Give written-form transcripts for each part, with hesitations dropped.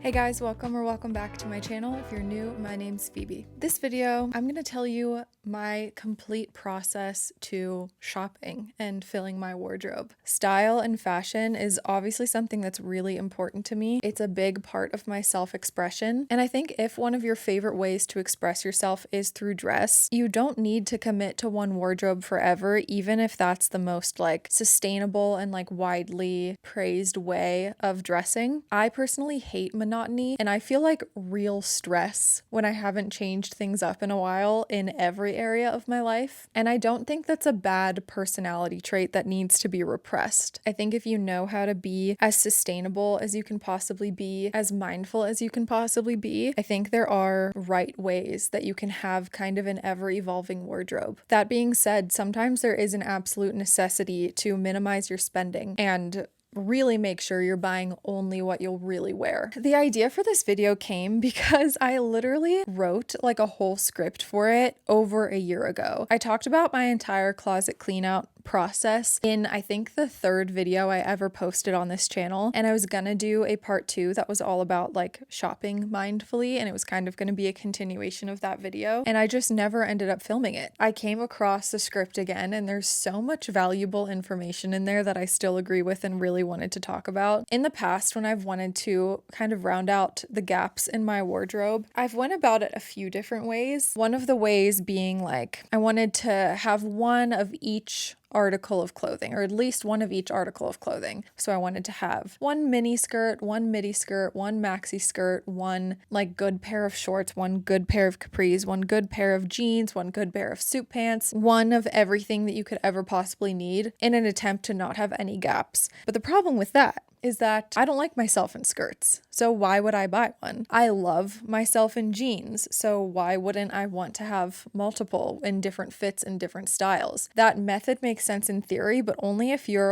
Hey guys, welcome back to my channel. If you're new, my name's Phoebe. This video, I'm gonna tell you my complete process to shopping and filling my wardrobe. Style and fashion is obviously something that's really important to me. It's a big part of my self-expression. And I think if one of your favorite ways to express yourself is through dress, you don't need to commit to one wardrobe forever, even if that's the most sustainable and widely praised way of dressing. I personally hate monotony, and I feel like real stress when I haven't changed things up in a while in every area of my life. And I don't think that's a bad personality trait that needs to be repressed. I think if you know how to be as sustainable as you can possibly be, as mindful as you can possibly be, I think there are right ways that you can have kind of an ever-evolving wardrobe. That being said, sometimes there is an absolute necessity to minimize your spending and really make sure you're buying only what you'll really wear. The idea for this video came because I literally wrote a whole script for it over a year ago. I talked about my entire closet clean out process in I think the third video I ever posted on this channel, and I was gonna do a part 2 that was all about shopping mindfully, and it was kind of gonna be a continuation of that video, and I just never ended up filming it. I came across the script again, and there's so much valuable information in there that I still agree with and really wanted to talk about. In the past, when I've wanted to kind of round out the gaps in my wardrobe, I've went about it a few different ways. One of the ways being I wanted to have one of each article of clothing, or at least one of each article of clothing. So I wanted to have one mini skirt, one midi skirt, one maxi skirt, one good pair of shorts, one good pair of capris, one good pair of jeans, one good pair of suit pants, one of everything that you could ever possibly need in an attempt to not have any gaps. But the problem with that is that I don't like myself in skirts, so why would I buy one? I love myself in jeans, so why wouldn't I want to have multiple in different fits and different styles? That method makes sense in theory, but only if you're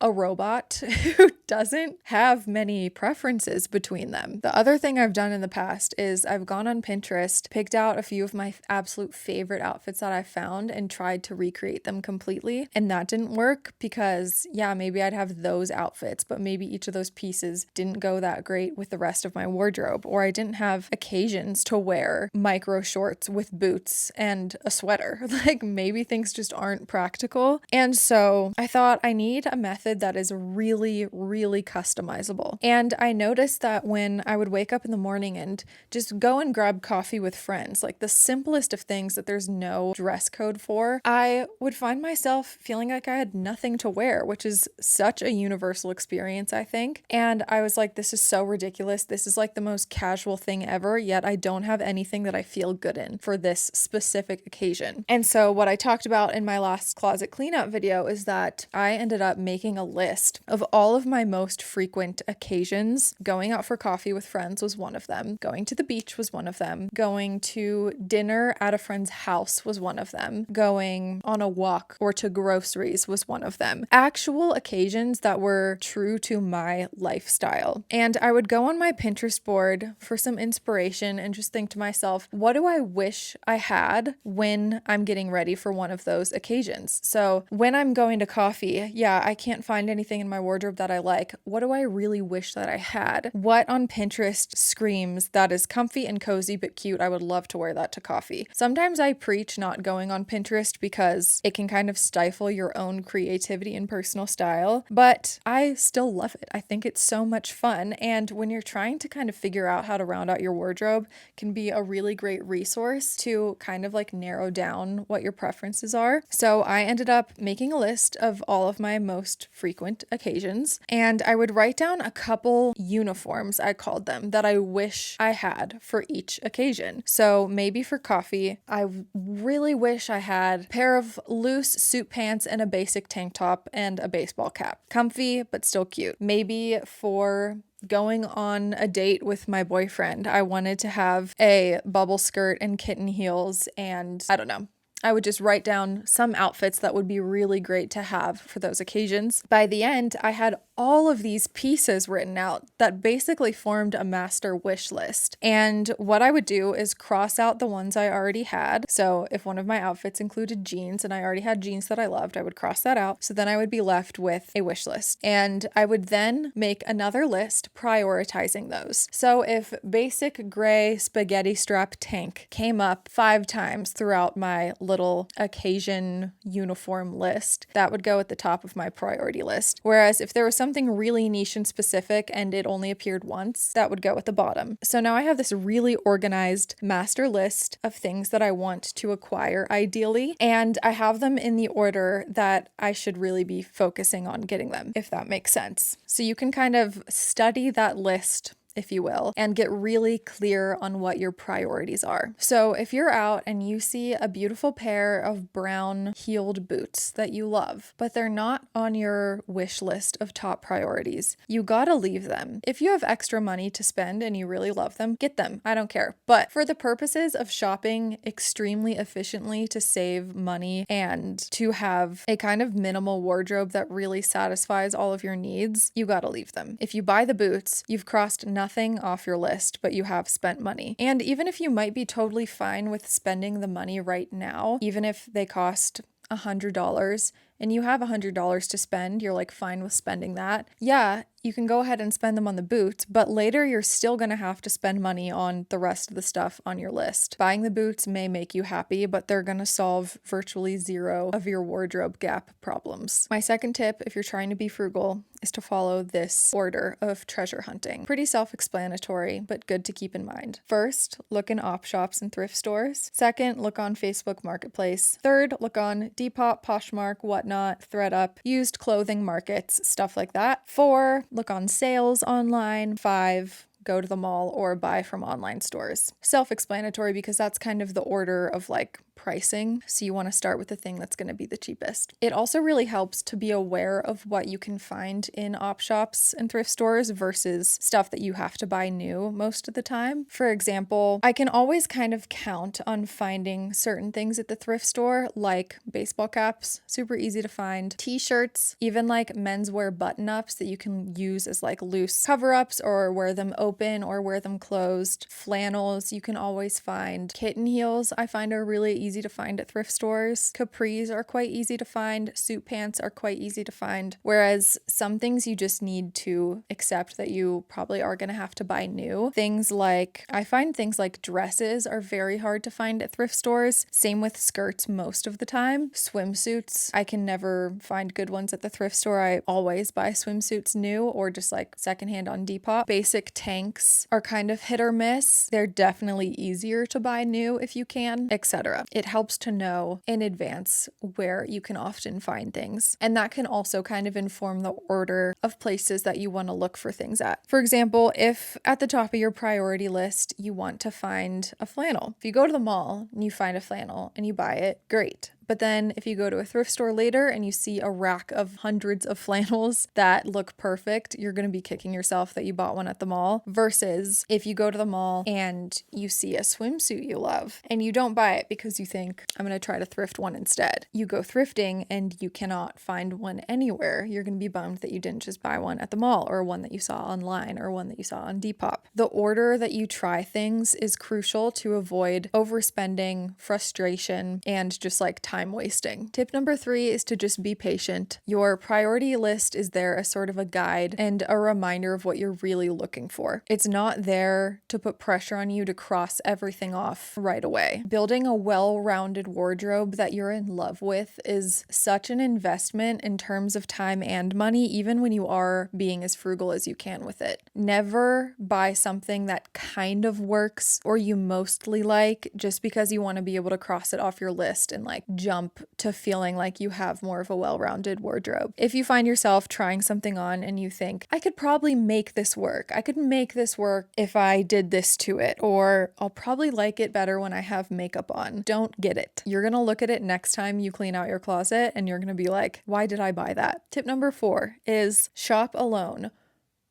a robot who doesn't have many preferences between them. The other thing I've done in the past is I've gone on Pinterest, picked out a few of my absolute favorite outfits that I found, and tried to recreate them completely, and that didn't work because, yeah, maybe I'd have those outfits, but maybe each of those pieces didn't go that great with the rest of my wardrobe, or I didn't have occasions to wear micro shorts with boots and a sweater. Maybe things just aren't practical. And so I thought I need a method that is really, really customizable. And I noticed that when I would wake up in the morning and just go and grab coffee with friends, the simplest of things that there's no dress code for, I would find myself feeling like I had nothing to wear, which is such a universal experience, I think. And I was like, this is so ridiculous. This is the most casual thing ever, yet I don't have anything that I feel good in for this specific occasion. And so what I talked about in my last closet clean out video is that I ended up making a list of all of my most frequent occasions. Going out for coffee with friends was one of them. Going to the beach was one of them. Going to dinner at a friend's house was one of them. Going on a walk or to groceries was one of them. Actual occasions that were true to my lifestyle. And I would go on my Pinterest board for some inspiration and just think to myself, what do I wish I had when I'm getting ready for one of those occasions? So when I'm going to coffee, yeah, I can't find anything in my wardrobe that I like. What do I really wish that I had? What on Pinterest screams that is comfy and cozy but cute? I would love to wear that to coffee. Sometimes I preach not going on Pinterest because it can kind of stifle your own creativity and personal style, but I still love it. I think it's so much fun, and when you're trying to kind of figure out how to round out your wardrobe, can be a really great resource to kind of narrow down what your preferences are. So I ended up making a list of all of my most frequent occasions, and I would write down a couple uniforms, I called them, that I wish I had for each occasion. So maybe for coffee, I really wish I had a pair of loose suit pants and a basic tank top and a baseball cap. Comfy, but still cute. Maybe for going on a date with my boyfriend, I wanted to have a bubble skirt and kitten heels, and I don't know. I would just write down some outfits that would be really great to have for those occasions. By the end, I had all of these pieces written out that basically formed a master wish list. And what I would do is cross out the ones I already had. So if one of my outfits included jeans and I already had jeans that I loved, I would cross that out. So then I would be left with a wish list. And I would then make another list prioritizing those. So if basic gray spaghetti strap tank came up 5 times throughout my little occasion uniform list, that would go at the top of my priority list. Whereas if there was something really niche and specific and it only appeared once, that would go at the bottom. So now I have this really organized master list of things that I want to acquire ideally, and I have them in the order that I should really be focusing on getting them, if that makes sense. So you can kind of study that list, if you will, and get really clear on what your priorities are. So if you're out and you see a beautiful pair of brown heeled boots that you love, but they're not on your wish list of top priorities, you gotta leave them. If you have extra money to spend and you really love them, get them. I don't care. But for the purposes of shopping extremely efficiently to save money and to have a kind of minimal wardrobe that really satisfies all of your needs, you gotta leave them. If you buy the boots, you've crossed nothing off your list, but you have spent money. And even if you might be totally fine with spending the money right now, even if they cost $100 and you have $100 to spend, you're like fine with spending that. Yeah, you can go ahead and spend them on the boots, but later you're still going to have to spend money on the rest of the stuff on your list. Buying the boots may make you happy, but they're going to solve virtually zero of your wardrobe gap problems. My second tip, if you're trying to be frugal, is to follow this order of treasure hunting. Pretty self-explanatory, but good to keep in mind. First, look in op shops and thrift stores. Second, look on Facebook Marketplace. Third, look on Depop, Poshmark, Whatnot, ThredUp, used clothing markets, stuff like that. 4, look on sales online. 5, go to the mall or buy from online stores. Self-explanatory because that's kind of the order of like pricing. So you want to start with the thing that's going to be the cheapest. It also really helps to be aware of what you can find in op shops and thrift stores versus stuff that you have to buy new most of the time. For example, I can always kind of count on finding certain things at the thrift store, like baseball caps, super easy to find, t-shirts, even like menswear button-ups that you can use as like loose cover-ups or wear them open or wear them closed. Flannels you can always find. Kitten heels I find are really easy to find at thrift stores. Capris are quite easy to find. Suit pants are quite easy to find. Whereas some things you just need to accept that you probably are going to have to buy new. I find things like dresses are very hard to find at thrift stores. Same with skirts most of the time. Swimsuits, I can never find good ones at the thrift store. I always buy swimsuits new or just like secondhand on Depop. Basic tanks are kind of hit or miss. They're definitely easier to buy new if you can, etc. It helps to know in advance where you can often find things. And that can also kind of inform the order of places that you want to look for things at. For example, if at the top of your priority list, you want to find a flannel. If you go to the mall and you find a flannel and you buy it, great. But then if you go to a thrift store later and you see a rack of hundreds of flannels that look perfect, you're going to be kicking yourself that you bought one at the mall. Versus if you go to the mall and you see a swimsuit you love and you don't buy it because you think, I'm going to try to thrift one instead. You go thrifting and you cannot find one anywhere. You're going to be bummed that you didn't just buy one at the mall or one that you saw online or one that you saw on Depop. The order that you try things is crucial to avoid overspending, frustration, and just like time wasting. Tip number 3 is to just be patient. Your priority list is there as sort of a guide and a reminder of what you're really looking for. It's not there to put pressure on you to cross everything off right away. Building a well-rounded wardrobe that you're in love with is such an investment in terms of time and money, even when you are being as frugal as you can with it. Never buy something that kind of works or you mostly like just because you want to be able to cross it off your list and like jump to feeling like you have more of a well-rounded wardrobe. If you find yourself trying something on and you think, I could probably make this work. I could make this work if I did this to it, or I'll probably like it better when I have makeup on. Don't get it. You're going to look at it next time you clean out your closet and you're going to be like, why did I buy that? Tip number 4 is shop alone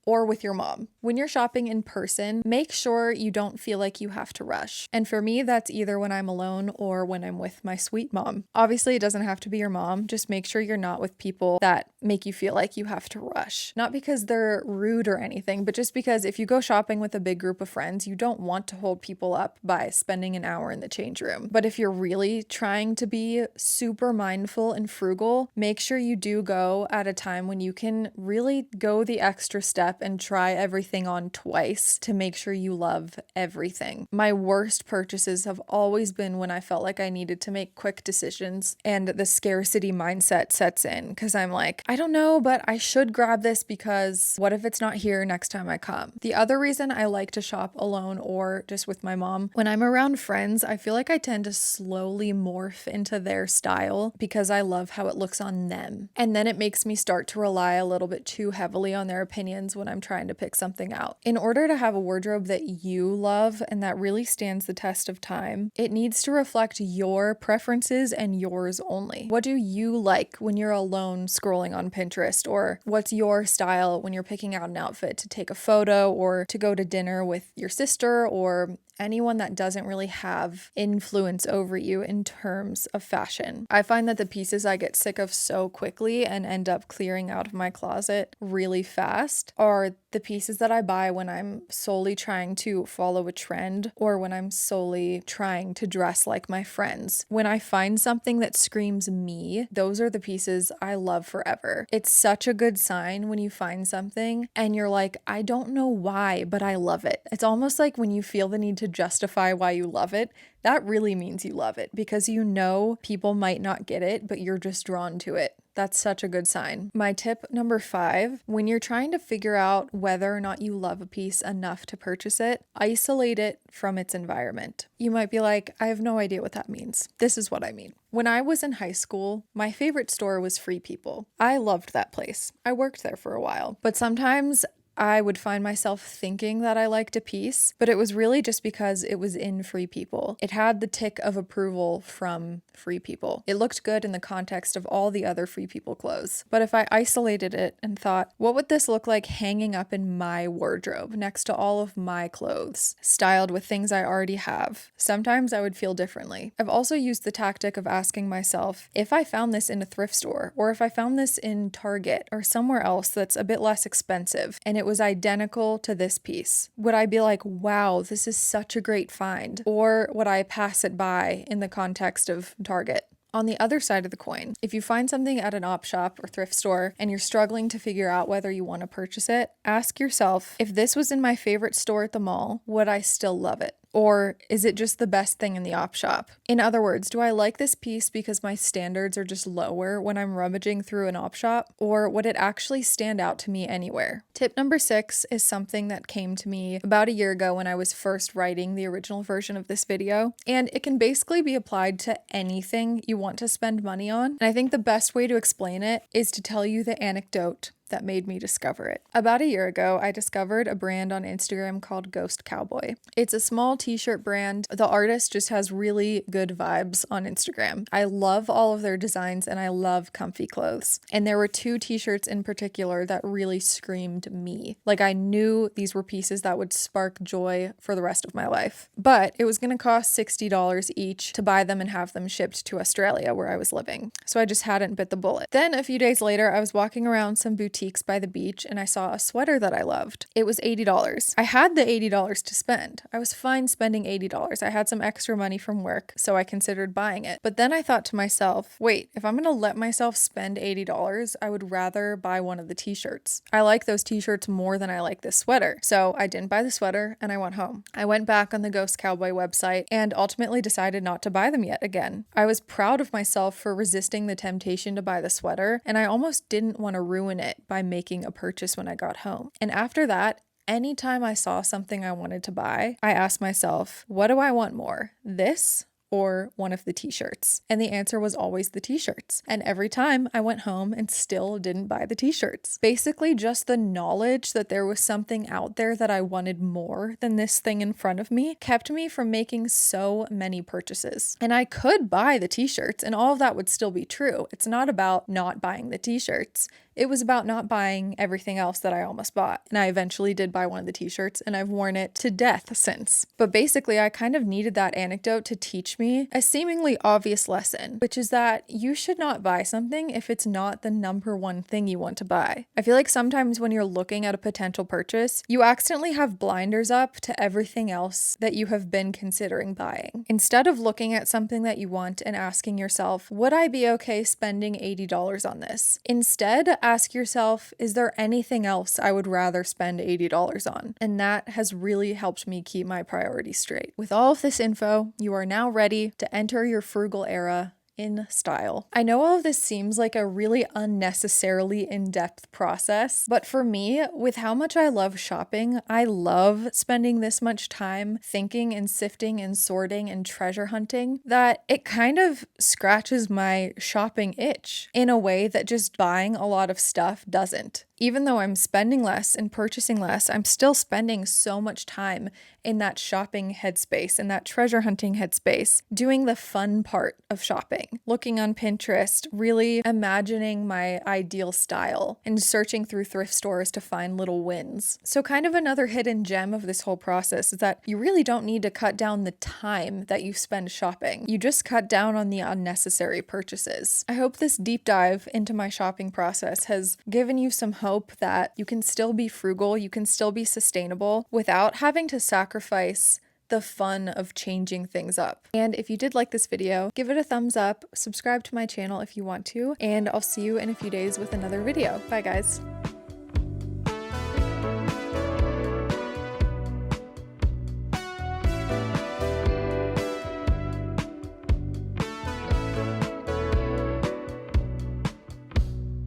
or with your mom. When you're shopping in person, make sure you don't feel like you have to rush. And for me, that's either when I'm alone or when I'm with my sweet mom. Obviously, it doesn't have to be your mom. Just make sure you're not with people that make you feel like you have to rush. Not because they're rude or anything, but just because if you go shopping with a big group of friends, you don't want to hold people up by spending an hour in the change room. But if you're really trying to be super mindful and frugal, make sure you do go at a time when you can really go the extra step and try everything on twice to make sure you love everything. My worst purchases have always been when I felt like I needed to make quick decisions and the scarcity mindset sets in because I'm like, I don't know, but I should grab this because what if it's not here next time I come? The other reason I like to shop alone or just with my mom, when I'm around friends, I feel like I tend to slowly morph into their style because I love how it looks on them. And then it makes me start to rely a little bit too heavily on their opinions when I'm trying to pick something out. In order to have a wardrobe that you love and that really stands the test of time, it needs to reflect your preferences and yours only. What do you like when you're alone scrolling on Pinterest? Or what's your style when you're picking out an outfit to take a photo or to go to dinner with your sister or anyone that doesn't really have influence over you in terms of fashion? I find that the pieces I get sick of so quickly and end up clearing out of my closet really fast are the pieces that I buy when I'm solely trying to follow a trend or when I'm solely trying to dress like my friends. When I find something that screams me, those are the pieces I love forever. It's such a good sign when you find something and you're like, I don't know why, but I love it. It's almost like when you feel the need to justify why you love it, that really means you love it because you know people might not get it, but you're just drawn to it. That's such a good sign. My tip number 5, when you're trying to figure out whether or not you love a piece enough to purchase it, isolate it from its environment. You might be like, I have no idea what that means. This is what I mean. When I was in high school, my favorite store was Free People. I loved that place. I worked there for a while, but sometimes I would find myself thinking that I liked a piece, but it was really just because it was in Free People. It had the tick of approval from Free People. It looked good in the context of all the other Free People clothes. But if I isolated it and thought, what would this look like hanging up in my wardrobe next to all of my clothes, styled with things I already have? Sometimes I would feel differently. I've also used the tactic of asking myself, if I found this in a thrift store, or if I found this in Target or somewhere else that's a bit less expensive, and it was identical to this piece, would I be like, wow, this is such a great find? Or would I pass it by in the context of Target? On the other side of the coin, if you find something at an op shop or thrift store and you're struggling to figure out whether you want to purchase it, ask yourself, if this was in my favorite store at the mall, would I still love it? Or is it just the best thing in the op shop? In other words, do I like this piece because my standards are just lower when I'm rummaging through an op shop? Or would it actually stand out to me anywhere? Tip number 6 is something that came to me about a year ago when I was first writing the original version of this video. And it can basically be applied to anything you want to spend money on. And I think the best way to explain it is to tell you the anecdote that made me discover it. About a year ago, I discovered a brand on Instagram called Ghost Cowboy. It's a small t-shirt brand. The artist just has really good vibes on Instagram. I love all of their designs and I love comfy clothes. And there were 2 t-shirts in particular that really screamed me. Like I knew these were pieces that would spark joy for the rest of my life. But it was going to cost $60 each to buy them and have them shipped to Australia where I was living. So I just hadn't bit the bullet. Then a few days later, I was walking around some boutiques by the beach and I saw a sweater that I loved. It was $80. I had the $80 to spend. I was fine spending $80. I had some extra money from work, so I considered buying it. But then I thought to myself, wait, if I'm going to let myself spend $80, I would rather buy one of the t-shirts. I like those t-shirts more than I like this sweater. So I didn't buy the sweater and I went home. I went back on the Ghost Cowboy website and ultimately decided not to buy them yet again. I was proud of myself for resisting the temptation to buy the sweater, and I almost didn't want to ruin it by making a purchase when I got home. And after that, anytime I saw something I wanted to buy, I asked myself, what do I want more? This or one of the t-shirts? And the answer was always the t-shirts. And every time I went home and still didn't buy the t-shirts. Basically just the knowledge that there was something out there that I wanted more than this thing in front of me kept me from making so many purchases. And I could buy the t-shirts and all of that would still be true. It's not about not buying the t-shirts. It was about not buying everything else that I almost bought. And I eventually did buy one of the t-shirts and I've worn it to death since. But basically, I kind of needed that anecdote to teach teach me a seemingly obvious lesson, which is that you should not buy something if it's not the number one thing you want to buy. I feel like sometimes when you're looking at a potential purchase, you accidentally have blinders up to everything else that you have been considering buying. Instead of looking at something that you want and asking yourself, would I be okay spending $80 on this? Instead, ask yourself, is there anything else I would rather spend $80 on? And that has really helped me keep my priorities straight. With all of this info, you are now ready to enter your frugal era in style. I know all of this seems like a really unnecessarily in-depth process, but for me, with how much I love shopping, I love spending this much time thinking and sifting and sorting and treasure hunting that it kind of scratches my shopping itch in a way that just buying a lot of stuff doesn't. Even though I'm spending less and purchasing less, I'm still spending so much time in that shopping headspace, in that treasure hunting headspace, doing the fun part of shopping, looking on Pinterest, really imagining my ideal style, and searching through thrift stores to find little wins. So kind of another hidden gem of this whole process is that you really don't need to cut down the time that you spend shopping. You just cut down on the unnecessary purchases. I hope this deep dive into my shopping process has given you some hope that you can still be frugal, you can still be sustainable without having to sacrifice the fun of changing things up. And if you did like this video, give it a thumbs up, subscribe to my channel if you want to, and I'll see you in a few days with another video. Bye guys.